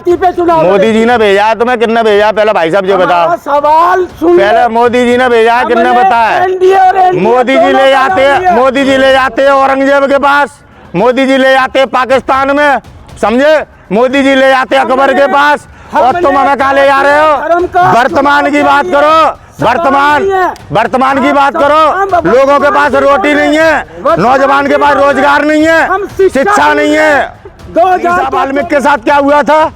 जाति पे चुनाव। मोदी जी ने भेजा है तुम्हें, किसने भेजा? पहले भाई साहब जो बताओ, सवाल सुन। पहले मोदी जी ने भेजा है, किसने बताया? मोदी जी ले जाते हैं, मोदी जी ले जाते हैं औरंगजेब के पास, मोदी जी ले जाते हैं पाकिस्तान में, समझे? मोदी जी ले जाते हैं अकबर के पास, और तुम हमें कहाँ ले जा रहे हो? वर्तमान की बात करो, वर्तमान की बात करो। लोगों के पास रोटी नहीं है, नौजवान के पास रोजगार नहीं है, शिक्षा नहीं है। मनीषा वाल्मीकि के साथ क्या हुआ था?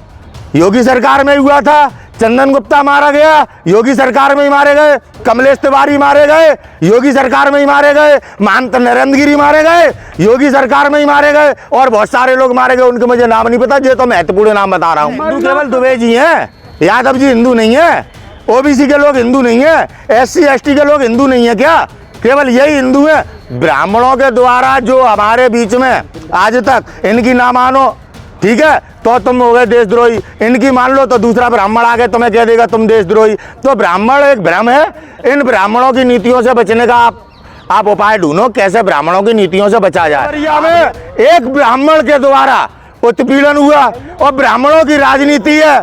योगी सरकार में हुआ था। चंदन गुप्ता मारा गया, योगी सरकार में ही मारे गए। कमलेश तिवारी मारे गए, योगी सरकार में ही मारे गए। महंत नरेंद्र गिरी मारे गए, योगी सरकार में ही मारे गए। और बहुत सारे लोग मारे गए, उनके मुझे नाम नहीं पता, ये तो महत्वपूर्ण नाम बता रहा हूँ। हिंदू केवल दुबे जी हैं, यादव जी हिंदू नहीं है, ओबीसी के लोग हिंदू नहीं है, SC ST के लोग हिंदू नहीं है क्या? केवल यही हिंदू है। ब्राह्मणों के द्वारा जो हमारे बीच में आज तक, इनकी ना मानो, ठीक है, तो तुम हो गए देशद्रोही। इनकी मान लो तो दूसरा ब्राह्मण आ गए, तुम्हें कह देगा तुम देशद्रोही। तो ब्राह्मण एक भ्रम है। इन ब्राह्मणों की नीतियों से बचने का आप उपाय ढूंढो, कैसे ब्राह्मणों की नीतियों से बचा जाए। में एक ब्राह्मण के द्वारा उत्पीड़न हुआ, और ब्राह्मणों की राजनीति है,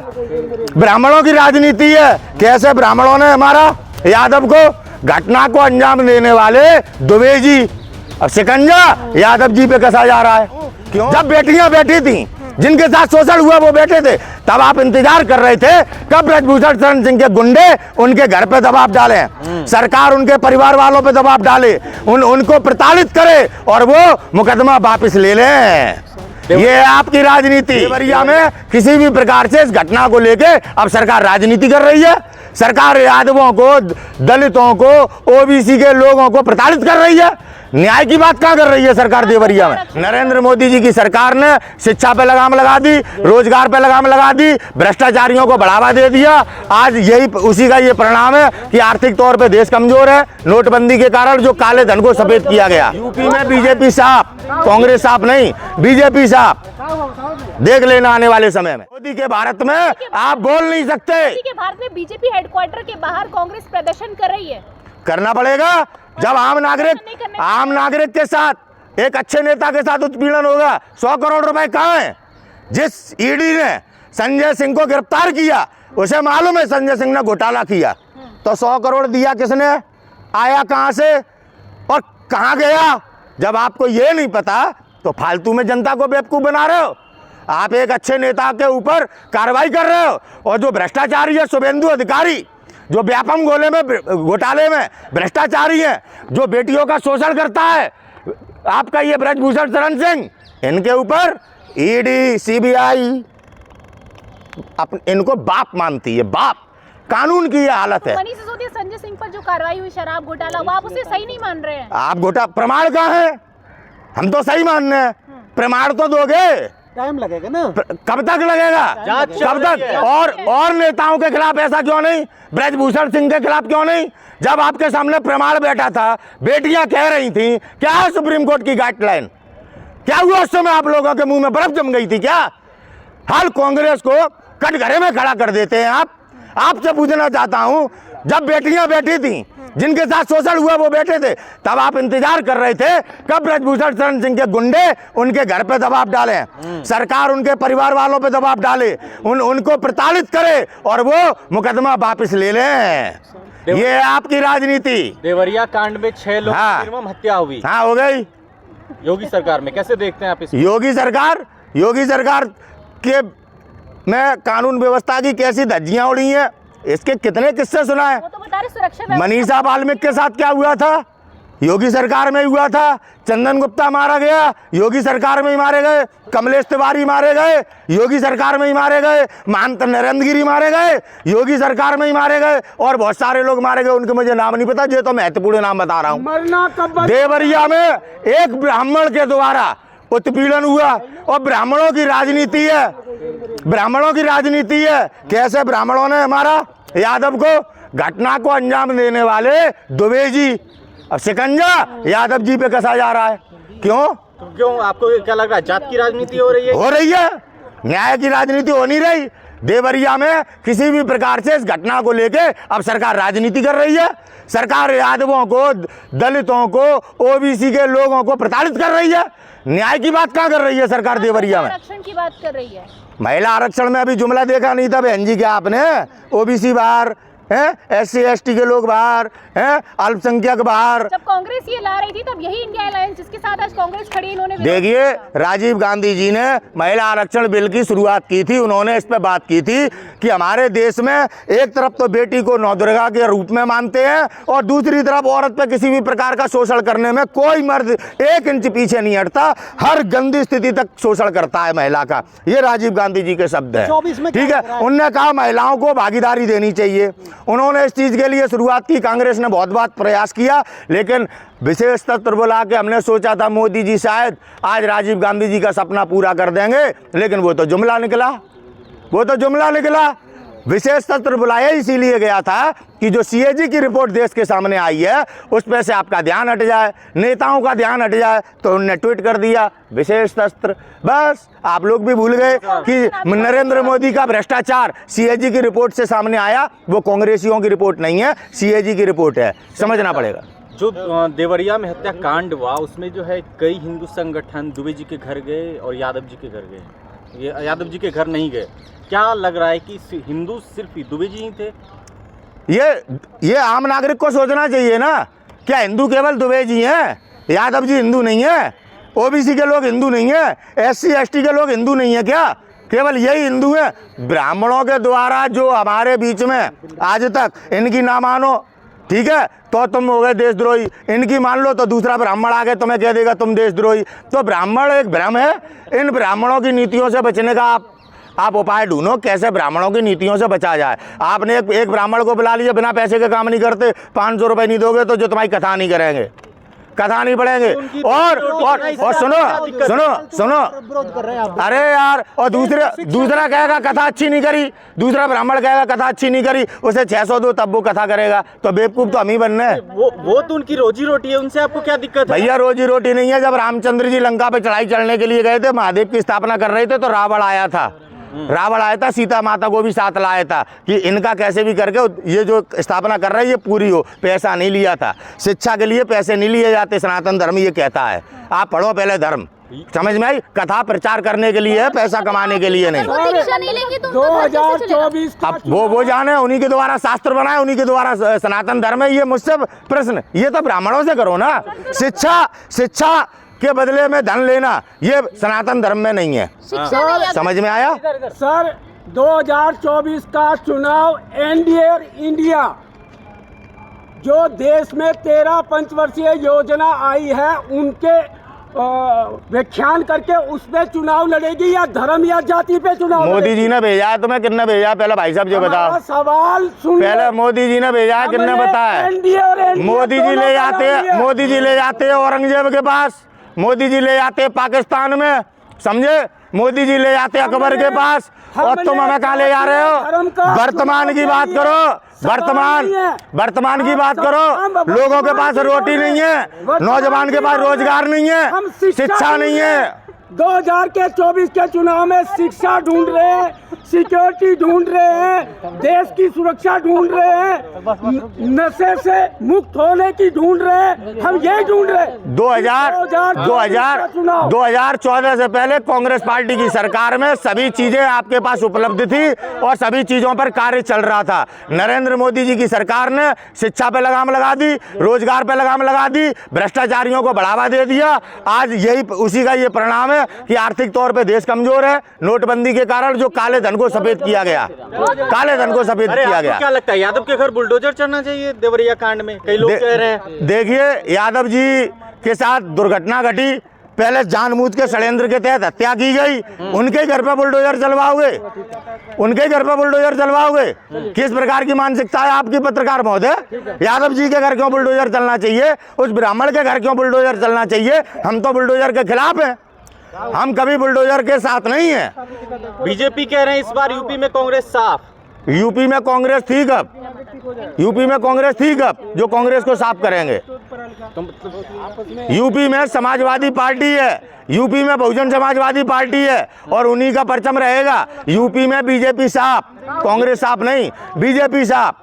ब्राह्मणों की राजनीति है। कैसे ब्राह्मणों ने हमारा यादव को, घटना को अंजाम देने वाले दुबे जी, अब शिकंजा यादव जी पे कसा जा रहा है। क्यों? जब बेटियां बैठी थी, जिनके साथ शोषण हुआ वो बैठे थे, तब आप इंतजार कर रहे थे कब ब्रजभूषण शरण सिंह के गुंडे उनके घर पे दबाव डालें, सरकार उनके परिवार वालों पे दबाव डाले, उनको प्रताड़ित करे और वो मुकदमा वापस ले लें। ये आपकी राजनीति। देवरिया में किसी भी प्रकार से इस घटना को लेके अब सरकार राजनीति कर रही है। सरकार यादवों को, दलितों को, ओबीसी के लोगों को प्रताड़ित कर रही है। न्याय की बात कहाँ कर रही है सरकार देवरिया में? नरेंद्र मोदी जी की सरकार ने शिक्षा पे लगाम लगा दी, रोजगार पे लगाम लगा दी, भ्रष्टाचारियों को बढ़ावा दे दिया। आज यही उसी का ये परिणाम है कि आर्थिक तौर पे देश कमजोर है। नोटबंदी के कारण जो काले धन को सफेद किया गया। यूपी में बीजेपी साफ, कांग्रेस साफ नहीं, बीजेपी साफ। देख लेना आने वाले समय में। मोदी के भारत में आप बोल नहीं सकते। मोदी के भारत में बीजेपी हेडक्वार्टर के बाहर कांग्रेस प्रदर्शन कर रही है। करना पड़ेगा। जब आम नागरिक के साथ, एक अच्छे नेता के साथ उत्पीड़न होगा। 100 करोड़ रुपए कहाँ है? जिस ईडी ने संजय सिंह को गिरफ्तार किया, उसे मालूम है संजय सिंह ने घोटाला किया, तो 100 करोड़ दिया किसने? आया कहाँ से और कहाँ गया? जब आपको ये नहीं पता तो फालतू में जनता को बेवकूफ बना रहे हो। आप एक अच्छे नेता के ऊपर कार्रवाई कर रहे हो, और जो भ्रष्टाचारी है शुभेंदु अधिकारी, जो व्यापम घोटाले में भ्रष्टाचारी है, जो बेटियों का शोषण करता है, आपका ये ब्रजभूषण शरण सिंह, इनके ऊपर ईडी CBI इनको बाप मानती है, बाप। कानून की ये हालत है। मनीष सिसोदिया, संजय सिंह पर जो कार्रवाई हुई शराब घोटाला, वो आप उसे सही नहीं मान रहे हैं? आप प्रमाण कहाँ है? हम तो सही मान रहे हैं, प्रमाण तो दोगे। टाइम लगेगा ना। कब तक लगेगा? कब तक? और नेताओं के खिलाफ ऐसा क्यों नहीं? ब्रजभूषण सिंह के खिलाफ क्यों नहीं? जब आपके सामने प्रमाण बैठा था, बेटियां कह रही थी, क्या है सुप्रीम कोर्ट की गाइडलाइन? क्या हुआ उस समय? आप लोगों के मुंह में बर्फ जम गई थी क्या? हाल कांग्रेस को कटघरे में खड़ा कर देते हैं आप। आपसे पूछना चाहता हूं, जब बेटियां बैठी थी, जिनके साथ शोषण हुआ वो बैठे थे, तब आप इंतजार कर रहे थे कब ब्रजभूषण शरण सिंह के गुंडे उनके घर पे दबाव डालें, सरकार उनके परिवार वालों पे दबाव डाले, उनको प्रताड़ित करे और वो मुकदमा वापस ले लें। ये आपकी राजनीति। देवरिया कांड में 6 लोग की निर्मम हत्या हुई। हाँ, हो गई। योगी सरकार में कैसे देखते हैं आप इसको? योगी सरकार के में कानून व्यवस्था की कैसी धज्जियां उड़ी हैं, इसके कितने किस्से सुनाए। वो तो बता रहे सुरक्षा। मनीषा वाल्मीकि के साथ क्या हुआ था? योगी सरकार में हुआ था। चंदन गुप्ता मारा गया, योगी सरकार में ही मारे गए। कमलेश तिवारी मारे गए, योगी सरकार में ही मारे गए। महंत नरेंद्र गिरी मारे गए, योगी सरकार में ही मारे गए। और बहुत सारे लोग मारे गए, उनके मुझे नाम नहीं पता, ये तो महत्वपूर्ण नाम बता रहा हूँ। देवरिया में एक ब्राह्मण के द्वारा उत्पीड़न हुआ, और ब्राह्मणों की राजनीति है, ब्राह्मणों की राजनीति है। कैसे ब्राह्मणों ने हमारा यादव को, घटना को अंजाम देने वाले दुबे जी, अब शिकंजा यादव जी पे कसा जा रहा है। क्यों? तो क्यों? आपको क्या लग रहा है, जात की राजनीति हो रही है? हो रही है, न्याय की राजनीति हो नहीं रही। देवरिया में किसी भी प्रकार से इस घटना को लेके अब सरकार राजनीति कर रही है। सरकार यादवों को, दलितों को, ओबीसी के लोगों को प्रताड़ित कर रही है। न्याय की बात कहाँ कर रही है सरकार देवरिया में? आरक्षण की बात कर रही है। महिला आरक्षण में अभी जुमला देखा नहीं था बहन जी क्या आपने? ओबीसी बाहर हैं, SC ST के लोग बाहर हैं, अल्पसंख्यक बाहर। जब कांग्रेस ये ला रही थी तब यही इंडिया अलायंस जिसके साथ आज कांग्रेस खड़ी, इन्होंने विरोध देखिए राजीव गांधी जी ने महिला आरक्षण बिल की शुरुआत की थी। उन्होंने इस पे बात की थी कि हमारे देश में एक तरफ तो बेटी को नवदुर्गा के रूप में मानते हैं और दूसरी तरफ औरत पे किसी भी प्रकार का शोषण करने में कोई मर्द 1 इंच पीछे नहीं हटता, हर गंदी स्थिति तक शोषण करता है महिला का। ये राजीव गांधी जी के शब्द है, 24 में ठीक है। उनने कहा महिलाओं को भागीदारी देनी चाहिए। उन्होंने इस चीज के लिए शुरुआत की, कांग्रेस ने बहुत बात प्रयास किया, लेकिन विशेष सत्र बुला के हमने सोचा था मोदी जी शायद आज राजीव गांधी जी का सपना पूरा कर देंगे, लेकिन वो तो जुमला निकला, वो तो जुमला निकला। विशेष सत्र बुलाया इसीलिए गया था कि जो CAG की रिपोर्ट देश के सामने आई है उस पर से आपका ध्यान हट जाए, नेताओं का ध्यान हट जाए, तो उन्होंने ट्वीट कर दिया विशेष सत्र। बस आप लोग भी भूल गए कि नरेंद्र मोदी का भ्रष्टाचार CAG की रिपोर्ट से सामने आया, वो कांग्रेसियों की रिपोर्ट नहीं है, CAG की रिपोर्ट है, समझना पड़ेगा। जो देवरिया में हत्याकांड हुआ उसमें जो है कई हिंदू संगठन दुबे जी के घर गए और यादव जी के घर गए, ये यादव जी के घर नहीं गए। क्या लग रहा है कि हिंदू सिर्फ दुबे जी ही थे? ये आम नागरिक को सोचना चाहिए ना, क्या हिंदू केवल दुबे जी हैं? यादव जी हिंदू नहीं है? OBC के लोग हिंदू नहीं है? SC ST के लोग हिंदू नहीं है क्या? केवल यही हिंदू है? ब्राह्मणों के द्वारा जो हमारे बीच में आज तक, इनकी ना मानो ठीक है तो तुम हो गए देशद्रोही, इनकी मान लो तो दूसरा ब्राह्मण आ गए तुम्हें कह देगा तुम देशद्रोही। तो ब्राह्मण एक भ्रम है। इन ब्राह्मणों की नीतियों से बचने का आप उपाय ढूंढो, कैसे ब्राह्मणों की नीतियों से बचा जाए। आपने एक ब्राह्मण को बुला लिया, बिना पैसे के काम नहीं करते, 500 रुपए नहीं दोगे तो जो तुम्हारी कथा नहीं करेंगे, कथा नहीं पढ़ेंगे। और सुनो विरोध कर रहे हैं आप। अरे यार, और दूसरा कहेगा कथा अच्छी नहीं करी, दूसरा ब्राह्मण कहेगा कथा अच्छी नहीं करी, उसे 600 दो तब वो कथा करेगा। तो बेवकूफ तो हम ही बनने हैं। वो तो उनकी रोजी रोटी है, उनसे आपको क्या दिक्कत है? भैया रोजी रोटी नहीं है। जब रामचंद्र जी लंका पे चढ़ाई चढ़ने के लिए गए थे, महादेव की स्थापना कर रहे थे, तो रावण आया था, सीता माता को भी साथ लाया था कि इनका कैसे भी करके ये जो स्थापना कर रहे हैं ये पूरी हो। पैसा नहीं लिया था, शिक्षा के लिए पैसे नहीं लिए जाते, सनातन धर्म ये कहता है। आप पढ़ो पहले धर्म, समझ में आई? कथा प्रचार करने के लिए है, पैसा कमाने के लिए नहीं। 2024 अब वो जाने, उन्हीं के द्वारा शास्त्र बनाए, उन्हीं के द्वारा सनातन धर्म है। ये मुझसे प्रश्न, ये तो ब्राह्मणों से करो ना। शिक्षा के बदले में धन लेना ये सनातन धर्म में नहीं है। समझ में आया? सर 2024 का चुनाव NDA और इंडिया, जो देश में 13 पंचवर्षीय योजना आई है उनके व्याख्यान करके उसपे चुनाव लड़ेगी या धर्म या जाति पे चुनाव? मोदी जी ने भेजा है तुम्हें, किसने भेजा? पहले भाई साहब जो बताओ, सवाल सुन। पहले मोदी जी ने भेजा है, किसने बताया? मोदी जी ले जाते हैं औरंगजेब के पास, मोदी जी ले जाते हैं पाकिस्तान में, समझे? मोदी जी ले जाते अकबर के पास, और तुम हमें कहाँ ले जा रहे हो? वर्तमान की बात करो, वर्तमान की बात करो। लोगों के पास रोटी नहीं है, नौजवान के पास रोजगार नहीं है, शिक्षा नहीं है। 2024 के चुनाव में शिक्षा ढूंढ रहे हैं, सिक्योरिटी ढूंढ रहे हैं, देश की सुरक्षा ढूंढ रहे हैं, नशे से मुक्त होने की ढूंढ रहे हैं, हम यही ढूंढ रहे हैं। 2014 से पहले कांग्रेस पार्टी की सरकार में सभी चीजें आपके पास उपलब्ध थी और सभी चीजों पर कार्य चल रहा था। नरेंद्र मोदी जी की सरकार ने शिक्षा पे लगाम लगा दी, रोजगार पे लगाम लगा दी, भ्रष्टाचारियों को बढ़ावा दे दिया। आज यही उसी का ये परिणाम है कि आर्थिक तौर पे देश कमजोर है। नोटबंदी के कारण जो काले धन को सफेद किया गया, क्या लगता है यादव के घर बुलडोजर चढ़ना चाहिए देवरिया कांड में? कई लोग कह रहे हैं। देखिए, यादव जी के साथ दुर्घटना घटी, पहले जानबूझ के षड्यंत्र के तहत हत्या की गई, उनके घर पर बुलडोजर चलवाओगे? किस प्रकार की मानसिकता है आपकी पत्रकार महोदय? यादव जी के घर क्यों बुलडोजर चलना चाहिए? उस ब्राह्मण के घर क्यों बुलडोजर चलना चाहिए? हम तो बुलडोजर के खिलाफ हैं, हम कभी बुलडोजर के साथ नहीं है। बीजेपी कह रहे हैं इस बार यूपी में कांग्रेस साफ। यूपी में कांग्रेस थी कब? जो कांग्रेस को साफ करेंगे? यूपी में समाजवादी पार्टी है, यूपी में बहुजन समाजवादी पार्टी है और उन्हीं का परचम रहेगा। यूपी में बीजेपी साफ, कांग्रेस साफ नहीं, बीजेपी साफ।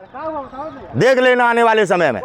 देख लेना आने वाले समय में।